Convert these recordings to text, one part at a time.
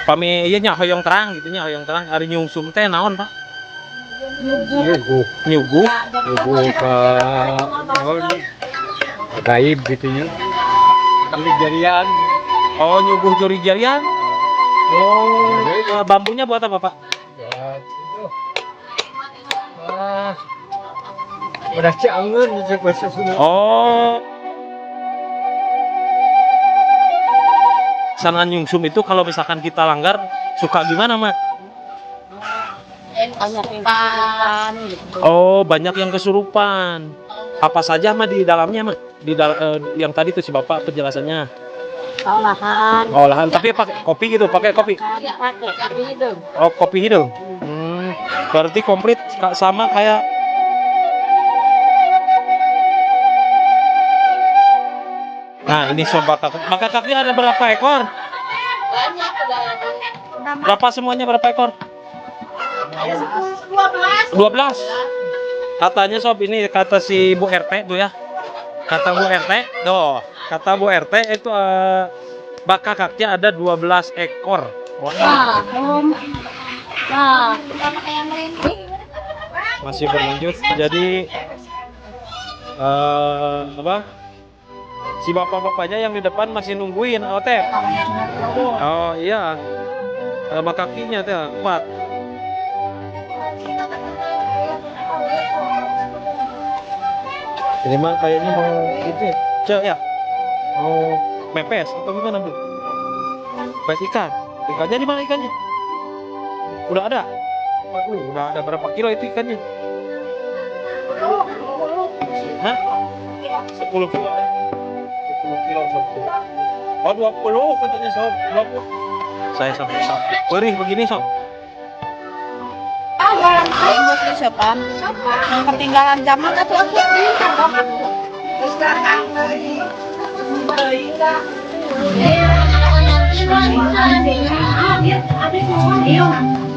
Pami iya nya hoyong terang gitu nya hoyong terang ari nyungsum teh naon Pak? Nyuguh Nyuguh. ke naon, gaib gitu nya. Kali jarian. Oh nyuguh juri jarian. Oh bambunya buat apa Pak? Ya, itu. Ah, udah ciangen itu bahasa Sunda. Oh. Sana nyungsum itu kalau misalkan kita langgar suka gimana Mak? Kesurupan gitu. Oh banyak yang kesurupan. Apa saja Mak di dalamnya Mak? Yang tadi tuh si Bapak penjelasannya. Olahan. Olahan tapi pakai kopi gitu, pakai kopi. Pakai tapi itu. Oh kopi hidung. Berarti komplit sama kayak. Nah ini sobat kakak. Maka kakaknya ada berapa ekor? Banyak Berapa semuanya berapa ekor? 12. 12. Katanya sob ini kata si Bu RT tuh ya. Kata Bu RT, tuh. Kata Bu RT itu bak kakaknya ada 12 ekor. Wah. Nah, kita pakai yang merinding. Masih berlanjut. Jadi apa? Si bapak-bapaknya yang di depan masih nungguin teh. Oh iya. Sama kakinya teh kuat. Ini mah kayaknya mau itu ya, Cek ya. Mau mepes atau gimana, Bu? Mepes ikan. Ikannya di mana ikannya? Udah ada. Waduh, udah ada berapa kilo itu ikannya? Hah? 10 kilo. 10 kilo sob. Oh 20 katanya sob. 20. Saya sampai perih begini sob. Ini siapa? Yang ketinggalan zaman atau aku?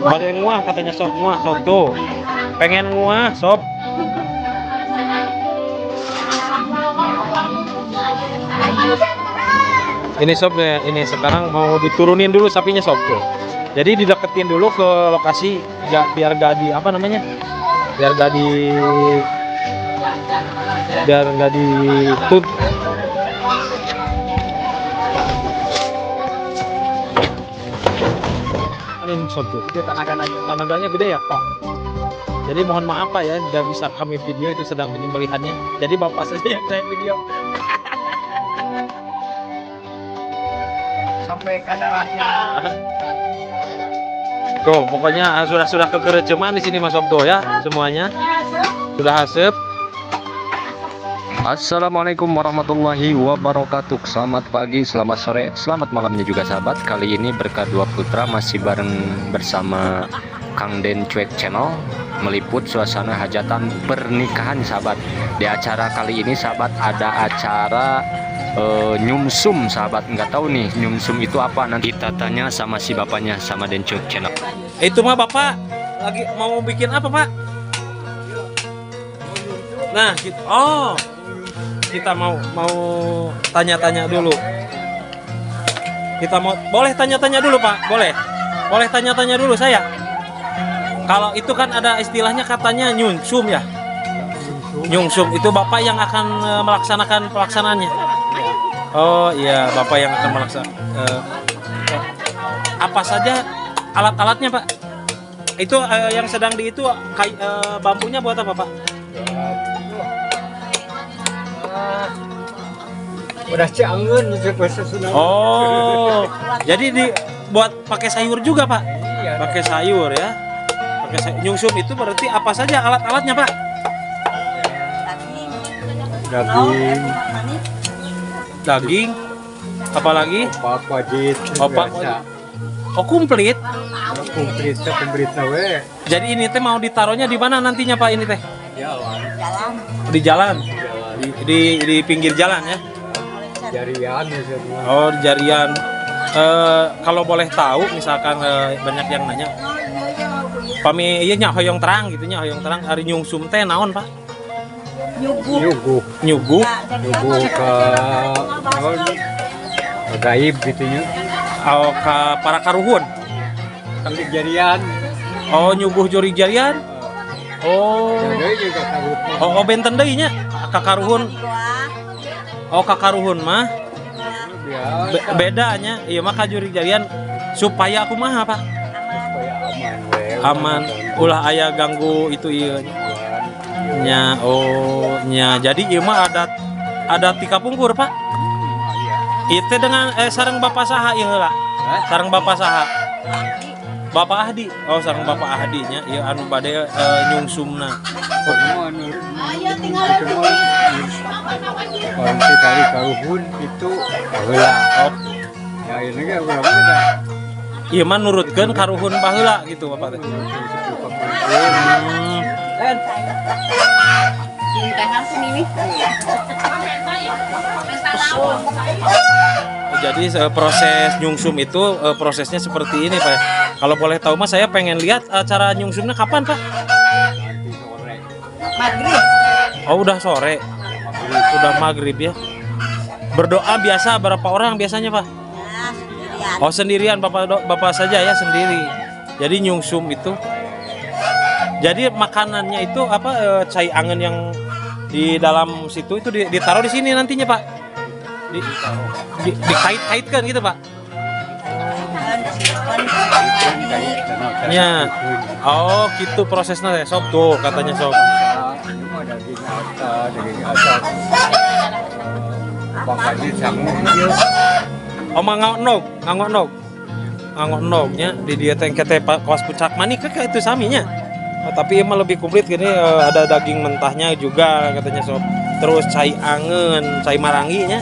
Ada yang nguah katanya sob, nguah sob tuh. Pengen nguah sob. Ini sob ya, ini sekarang mau diturunin dulu sapinya sob tuh. Jadi dideketin dulu ke lokasi biar gak di apa namanya? Biar gak di tut. Ini sob tuh. Tenaganya gede ya Pak. Jadi mohon maaf Pak ya, tidak bisa kami video itu sedang penyembelihannya. Jadi Bapak saja yang saya video. Sampai kadaratnya. Tuh, pokoknya sudah kegereceman di sini Mas Obdo ya, semuanya sudah hasep. Assalamualaikum warahmatullahi wabarakatuh. Selamat pagi, selamat sore, selamat malamnya juga sahabat. Kali ini Berkah Dua Putra masih bareng bersama Kang Den Cuek Channel meliput suasana hajatan pernikahan sahabat. Di acara kali ini sahabat ada acara nyumsum sahabat. Nggak tahu nih nyumsum itu apa, nanti kita tanya sama si bapaknya, sama Den Cuek Channel. Itu mah Bapak lagi mau bikin apa Pak? Nah, gitu. Oh, kita mau tanya-tanya dulu. Kita mau boleh tanya-tanya dulu Pak? Boleh tanya-tanya dulu saya. Kalau itu kan ada istilahnya katanya nyungsum ya. Nyungsum itu Bapak yang akan melaksanakan pelaksanaannya. Oh iya, Bapak yang akan melaksanakan. Apa saja alat-alatnya Pak? Itu yang sedang di itu bambunya buat apa Pak? Udah ciangen itu bahasa Sunda. Oh, jadi dibuat pakai sayur juga Pak? Iya. Pakai sayur ya. Pakai sayur. Nyungsum itu berarti apa saja alat-alatnya Pak? Daging. Apalagi? Apa jit. Opak. Oh komplit. Komplit we. Jadi ini teh mau ditaruhnya di mana nantinya Pak ini teh? Jalan. Di jalan. Di pinggir jalan ya. Jarian ya semua. Oh di jarian. Kalau boleh tahu misalkan banyak yang nanya. Pami iya nya hoyong terang gitu nya hoyong terang ari nyungsum teh naon Pak? Nyuguh Nyuguh. ke naon, gaib gitu nya. Oh, para karuhun. Kali jarian. Oh, nyuguh jurig jarian. Oh. Jadi juga karuhun. Oh, benten deui nya. Kakaruhun. Oh, kakaruhun mah Biasa. bedanya ieu mah ka jurig jarian supaya kumaha, Pak? Supaya aman we. Aman ulah aya ganggu itu ieu nya. Oh, nya. Jadi ieu mah ada 3 pungkur, Pak. Itu dengan sareng Bapak saha ieu heula? Sareng Bapak saha? Bapak Ahdi. Oh, sareng Bapak Ahdi nya ieu anu bade nyungsumna. Ayo tinggal Kalau sekali karuhun itu baheula. Ya ini kan urang teh. Ieu mah nurutkeun karuhun baheula gitu Bapak teh. Jadi proses nyungsum itu prosesnya seperti ini Pak. Kalau boleh tahu Mas, saya pengen lihat cara nyungsumnya kapan Pak? maghrib. Oh, udah sore. Udah maghrib ya. Berdoa biasa berapa orang biasanya Pak? Ya, sendirian. Oh, sendirian Bapak saja ya, sendiri. Jadi nyungsum itu. Jadi makanannya itu apa cai angen yang di dalam situ itu ditaruh di sini nantinya Pak. Dikait-kaitkan gitu Pak. Ya. Oh, gitu prosesnya ya, sob tuh katanya sob. Oh, ngangok nognya di dia tengkete kawas pucak manik kayak itu saminya. Oh, tapi emang lebih komplit gini ada daging mentahnya juga katanya sob. Terus cai angen, cai maranginya.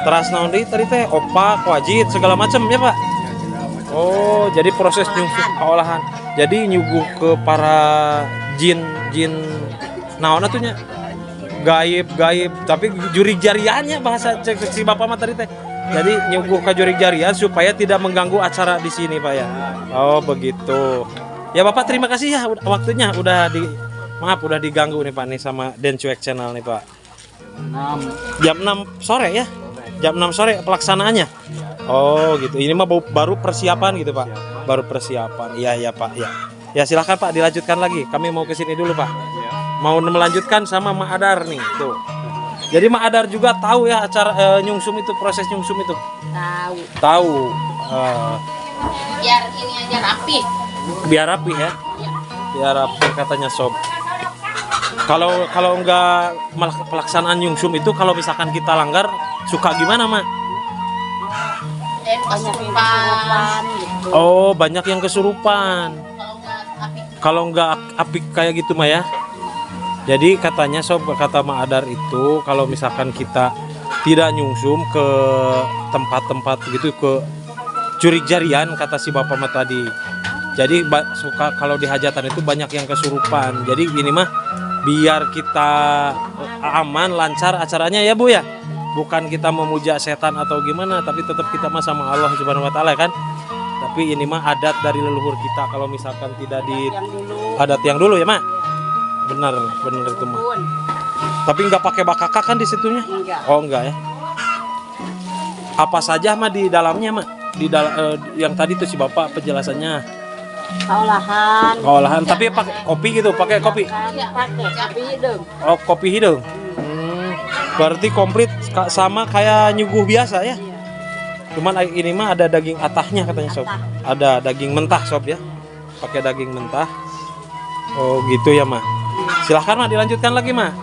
Teras naon deui tadi teh opak, wajit segala macam ya Pak. Oh, jadi proses nyungsum olahan. Jadi nyuguh ke para jin naon atunya? Gaib, tapi jurig jariannya bahasa cek si Bapak mah tadi teh. Jadi nyuguh ke jurig jarian supaya tidak mengganggu acara di sini Pak ya. Oh, begitu. Ya Bapak terima kasih ya waktunya udah diganggu nih Pak nih sama Den Cuek Channel nih Pak. Jam 6 sore ya. Jam 6 sore pelaksanaannya. Oh gitu. Ini mah baru persiapan gitu Pak. Baru persiapan. Iya Pak ya. Ya silahkan Pak dilanjutkan lagi. Kami mau ke sini dulu Pak. Mau melanjutkan sama Mak Adar nih tuh. Jadi Mak Adar juga tahu ya acara nyungsum itu, proses nyungsum itu. Tahu. Biar ini aja rapi. Biar rapi ya. Biar rapi katanya sob. Kalau enggak pelaksanaan nyungsum itu kalau misalkan kita langgar suka gimana Mak? Kesurupan gitu. Oh, banyak yang kesurupan. Kalau enggak apik kayak gitu Mak ya. Jadi katanya sob, kata Mak Adar itu kalau misalkan kita tidak nyungsum ke tempat-tempat gitu, ke jurig jarian kata si Bapak mah tadi. Jadi suka kalau di hajatan itu banyak yang kesurupan. Jadi ini mah biar kita aman, lancar acaranya ya Bu ya. Bukan kita memuja setan atau gimana, tapi tetap kita mah sama Allah Subhanahu wa taala kan. Tapi ini mah adat dari leluhur kita, kalau misalkan tidak di adat yang dulu ya Mak. Benar itu Mak. Tapi nggak pakai bakaka kan di situnya? Enggak. Oh enggak ya. Apa saja Mak di dalamnya Mak? Yang tadi tuh si Bapak penjelasannya. Olahan, tapi pakai kopi gitu, pakai kopi. Pakai kopi hidung. Oh, kopi hidung. Berarti komplit sama kayak nyuguh biasa ya. Cuman ini mah ada daging atahnya katanya sob. Ada daging mentah sob ya. Pakai daging mentah. Oh, gitu ya, Mah. Silahkan Mah dilanjutkan lagi, Mah.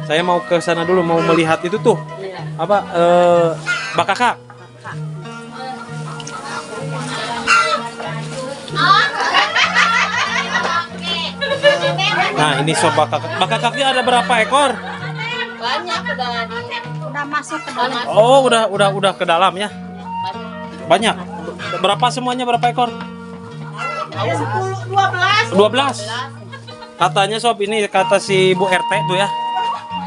Saya mau ke sana dulu, mau melihat itu tuh. Apa bakaka. Nah, ini sob bakaka. Bakakaknya ada berapa ekor? Banyak udah masuk ke dalam. Oh, udah ke dalam ya. Banyak. Berapa semuanya, berapa ekor? 10, 12. 12. Katanya sob, ini kata si Bu RT tuh ya.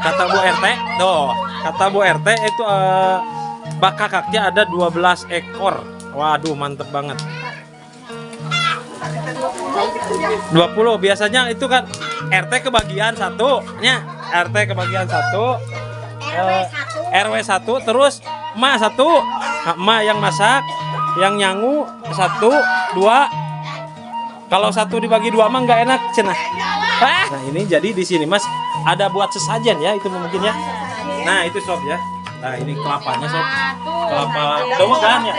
Kata Bu RT, tuh. Kata Bu RT itu bakakaknya ada 12 ekor. Waduh, mantep banget. 20 biasanya itu kan RT kebagian satu nya. RT kebagian satu, RW 1, terus emak 1, emak yang masak, Yang nyangu 1, 2. Kalau 1 dibagi 2 mah nggak enak cenah. Nah ini jadi di sini Mas ada buat sesajen ya itu mungkin ya. Nah itu sob ya. Nah ini kelapanya sob. Kelapa daun ya.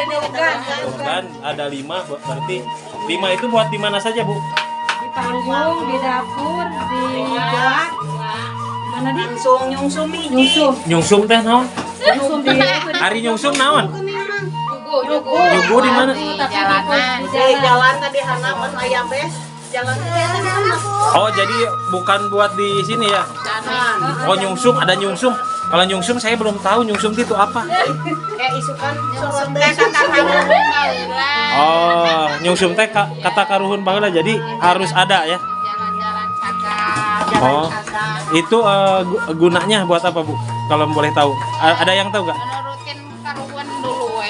Daun ada 5 berarti 5 itu buat di mana saja Bu? Di panggung, di dapur, di goa. Mana di? Nyungsum. Nyungsum teh naon? Nyungsum di Ari nyungsum naon? Yugo. Yugo di mana? Di jalan tadi Hana pas aya bes. Jalan Oh jadi bukan buat di sini ya? Oh nyungsum ada nyungsum. Kalau nyungsum saya belum tahu nyungsum itu apa. isukan kata Oh nyungsum teh kata karuhun baheula jadi harus ada ya. Oh itu gunanya buat apa Bu? Kalau boleh tahu. Ada yang tahu nggak? Nurutin karuan dulu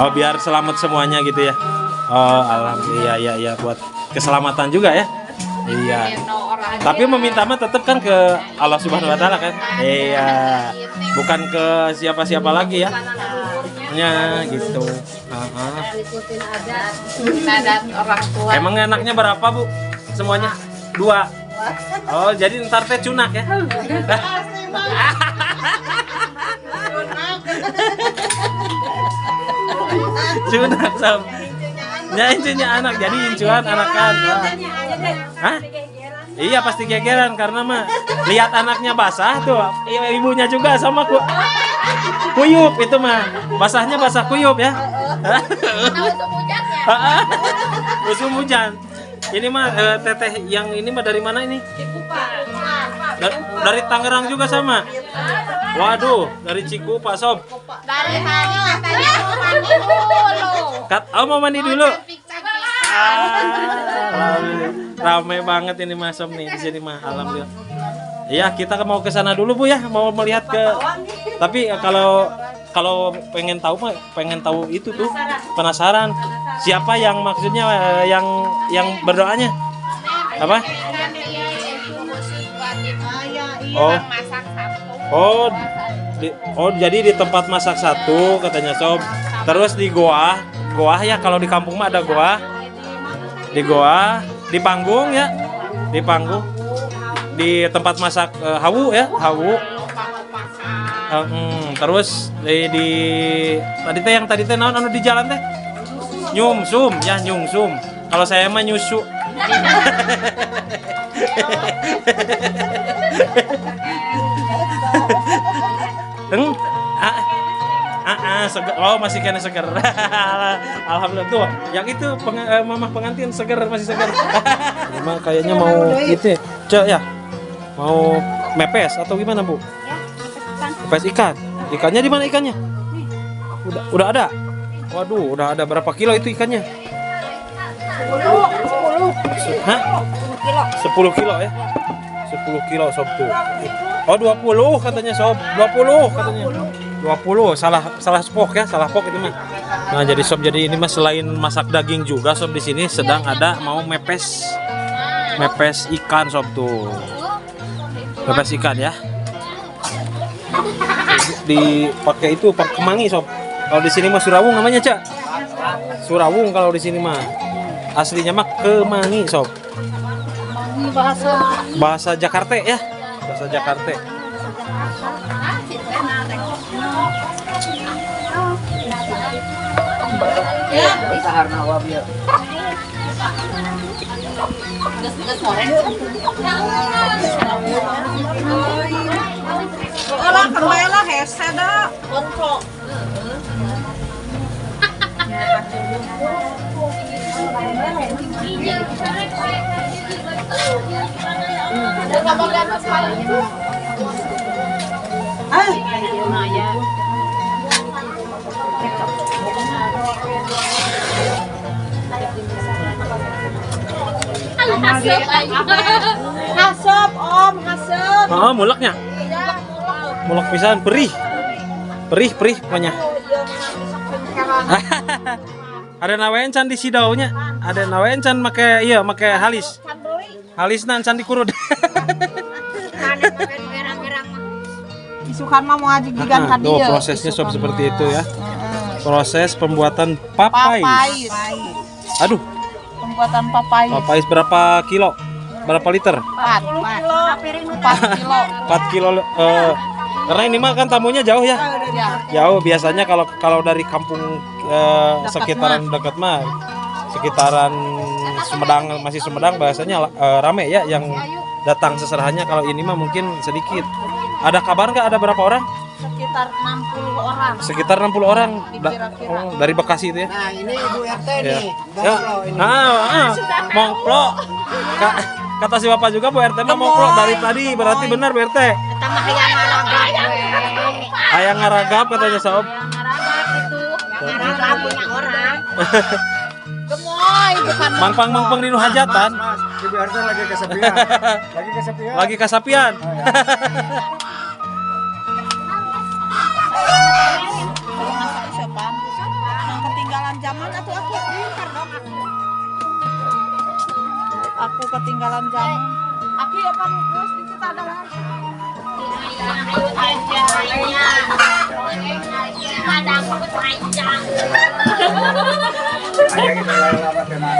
Oh biar selamat semuanya gitu ya. Oh alhamdulillah ya buat keselamatan juga ya. Iya. Tapi meminta mah tetap kan ke Allah Subhanahu wa taala kan? Iya. Bukan ke siapa-siapa lagi ya. Ya gitu. ikutin adat orang tua. Emang enaknya berapa Bu? Semuanya? 2. Oh, jadi ntar teh cunak ya. Cunak sob. Ya incunya anak jadi incuan anakan. Hah? Iya pasti gegeran karena mah lihat anaknya basah tuh. Ibunya juga sama kuyup itu mah. Basahnya basah kuyup ya. Musim hujan. Ini mah teteh yang ini mah dari mana ini? Dari Tangerang juga sama. Waduh, dari Cikupa sob. Dari hari katanya mau mandi dulu. Mau mandi dulu. Ramai banget ini Mas Sob nih di sini mah alhamdulillah. Iya, kita mau ke sana dulu Bu ya, mau melihat ke. Tapi kalau pengen tahu itu tuh penasaran. Siapa yang maksudnya yang berdoanya? Apa? Oh. Jadi di tempat masak 1 katanya Sob. Terus di goa ya kalau di kampung mah ada goa. Di goa, di panggung ya. Di panggung. Di tempat masak hawu ya, hawu. Terus di tadi teh naon anu di jalan teh? Nyungsum ya nyungsum. Kalau saya mah nyusu. Seger. Oh masih kena seger. Alhamdulillah tuh. Yang itu mamah pengantin seger masih seger. Memang kayaknya mau gitu ya. Mau mepes atau gimana Bu? Mepes ikan. Ikannya di mana ikannya? Udah ada. Waduh, udah ada berapa kilo itu ikannya? 10. Hah? 10 kilo ya? 10 kilo sob tuh. Oh 20 katanya sob. 20 katanya. 20 salah spok ya, salah pok itu mah. Nah, jadi sob jadi ini mah selain masak daging juga sob di sini sedang ada mau mepes ikan sob tuh. Mepes ikan ya. Dipakai itu pakai kemangi sob. Kalau di sini mah surawung namanya, Cak. Surawung kalau di sini mah. Aslinya mah kemangi sob. Bahasa Jakarta ya. Bahasa Jakarta. Olah kerwelah hese dah. Kontrol. Hasep om, hasep. Oh, muleknya. Mulek pisan perih pokoknya. Ada nawain can di sidaunya. Ada nawain can make halis. Halis nan can dikurut. Isukan mah mau ajik diganti Tuh prosesnya sob seperti itu ya. Proses pembuatan papais. Aduh, Pembuatan papais. papais berapa kilo? Berapa liter? 4 kilo. 4 kilo. Karena ini mah kan tamunya jauh ya. Jauh biasanya kalau dari kampung sekitaran dekat mah sekitaran Sumedang, masih Sumedang bahasanya rame ya yang datang seserahannya. Kalau ini mah mungkin sedikit. Ada kabar nggak ada berapa orang? Sekitar 60 orang. Sekitar 60 orang. Dikira-kira. Dari Bekasi itu ya. Nah ini Ibu RT Ya. nih. Ya. Mongplo. Kata si Bapak juga Bu RT mah mongplo dari tadi. Berarti benar Bu RT. Kita mah hayang ngaragap. Ayang ngaragap katanya sob. Ngaragap itu. Ngaragap punya orang. Gemoy bukan Mangpang dinu hajatan. Mas, Ibu RT lagi kesepian. Lagi kesepian. Lagi kasapian. Kalau masak siapa? Yang ketinggalan zaman atau aku pintar dong. Aku ketinggalan zaman. Aku ya kan terus di situ ada lagi.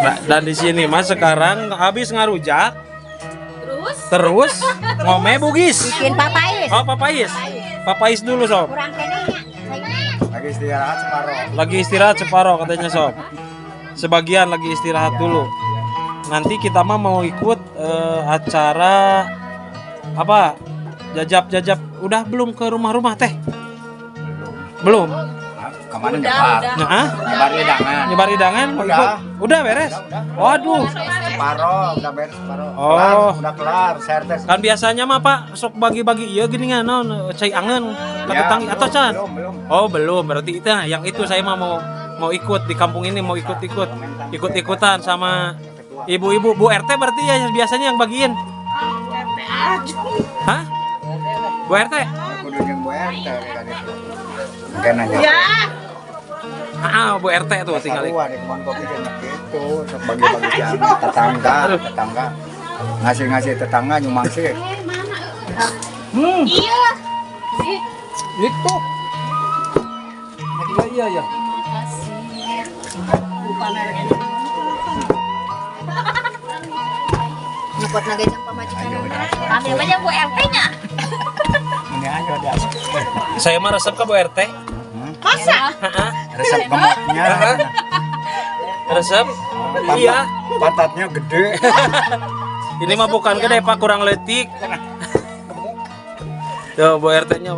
Nah, dan di sini mas sekarang habis ngarujak. Terus ngome bugis. Bikin papais. Oh papais. Papais dulu sob. Kurang kenenya. Lagi istirahat separuh. Lagi istirahat separoh katanya sob. Sebagian lagi istirahat dulu. Nanti kita mah mau ikut acara apa? Jajap. Udah belum ke rumah-rumah teh? Belum. Kemana nyebar? Nah, Nyebar hidangan. nyebar hidangan mau ikut? Udah beres. Waduh. Separuh, udah beres separuh. Oh. Kelar, udah kelar. Sertes. Kan biasanya mah Pak sok bagi-bagi iya gini kan naon cai angen ke tetangga atau can? Belum. Oh, belum. Berarti itu nah, yang itu saya mah mau ikut di kampung ini mau ikut-ikutan sama ibu-ibu Bu RT berarti ya biasanya yang bagiin. Hah? Bu RT? Kudu jeung Bu RT tadi. Mungkin nanya. Bu RT tuh tinggal. Sarua di kebun kopi jeung gitu, sok bagi-bagi jalan tetangga. Ngasih tetangga nyumbang sih. Iya. Itu. Iya. Nyukot na ganyang pamajikan. Kami banyak Bu RT-nya. Ini aja ada. Saya mah resep ke Bu RT. Masa? Resep gemuknya. Resep? Iya. Pantatnya gede. Ini mah bukan gede Pak, kurang letik. Tuh Bu RT-nya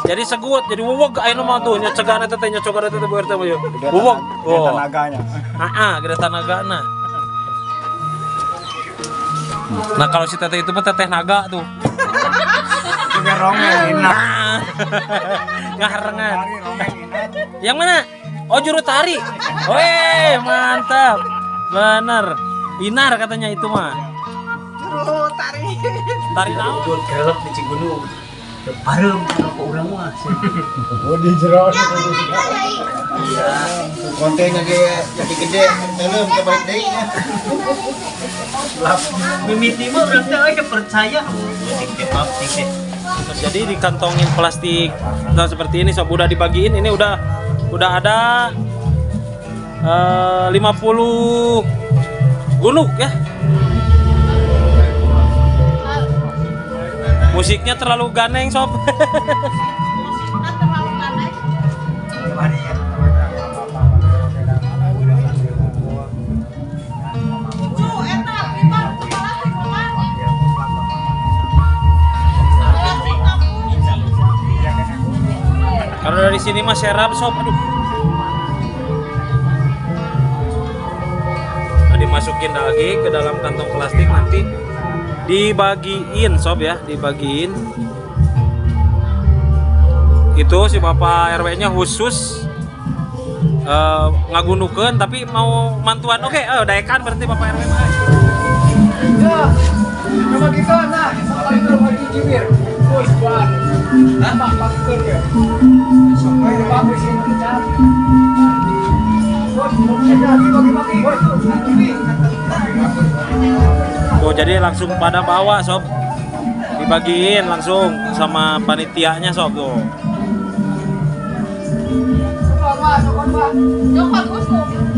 jadi segut, jadi wuweg ayeuna mah tuh nya cegana teh nya cogana teh Bu RT mah yeuh. Wuweg. Gede tenaganya. Gede tanagana. Nah kalau si teteh itu mah teteh naga tuh. Juga rongeng enak. Ngarengan. Rongeng enak. Yang mana? Oh juru tari. Weh, mantap. Bener. Inar katanya itu mah. Juru tari. Tari naon? Kelep di Cigunung. Parem kalau ke urang mah. Oh di jero. Konten lagi jadi gede, dalam ke balik deui nya. Mimiti mah urang teh percaya. Jadi dikantongin plastik nah seperti ini sob udah dibagiin ini udah ada 50 guluk ya. Musiknya terlalu ganeng sob. Kalau dari sini mah serap sob, aduh. Nah, dimasukin lagi ke dalam kantong plastik nanti dibagiin sob ya, dibagiin. Itu si Bapak RW-nya khusus ngagunukeun tapi mau mantuan. Oke, daekan berarti Bapak RW mah. Ya. Coba kita nah, sama itu lagi jibir. Bos bar. Nama pastor ya. Sampai bagus ini kita. Bos, bagi-bagi. Bos, Tuh jadi langsung pada bawa sob. Dibagiin langsung sama panitianya sob tuh. Sokon ba? Jok bagus tuh.